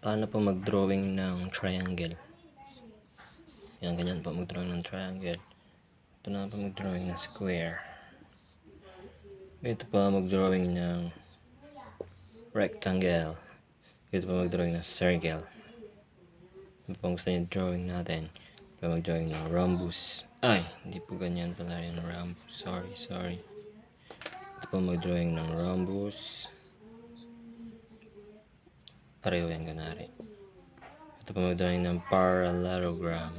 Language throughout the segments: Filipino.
Paano po mag-drawing ng triangle? Yan, ganyan po mag-drawing ng triangle. Ito na po mag-drawing ng square. Ito po mag-drawing ng rectangle. Ito po mag-drawing ng circle. Ito po gusto niyo drawing natin. Ito po mag-drawing ng rhombus. Ay, hindi po ganyan pala yung rhombus. Sorry. Ito po mag-drawing ng rhombus. Pareho yan ganari. Ito po mag-drawing ng parallelogram.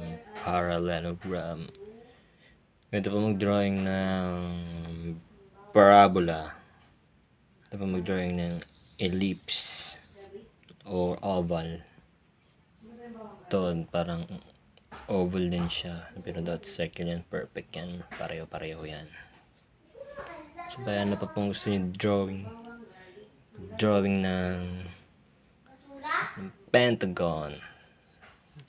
Ito po mag-drawing ng parabola. Ito po mag-drawing ng ellipse or oval. Ito parang oval din siya. Pero dot circle yan. Perfect yan. Pareho yan. So kaya ano pa pong gusto niyo drawing? Drawing ng pentagon.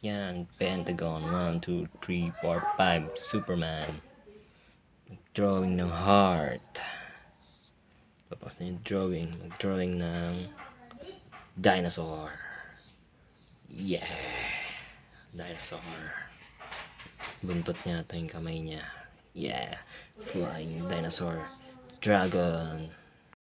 Yan, pentagon. 1, 2, 3, 4, 5. Superman. Drawing ng heart. Tapos na yung drawing. Mag-drawing ng dinosaur. Yeah. Dinosaur. Buntot niya ito yung kamay niya. Yeah. Flying dinosaur. Dragon.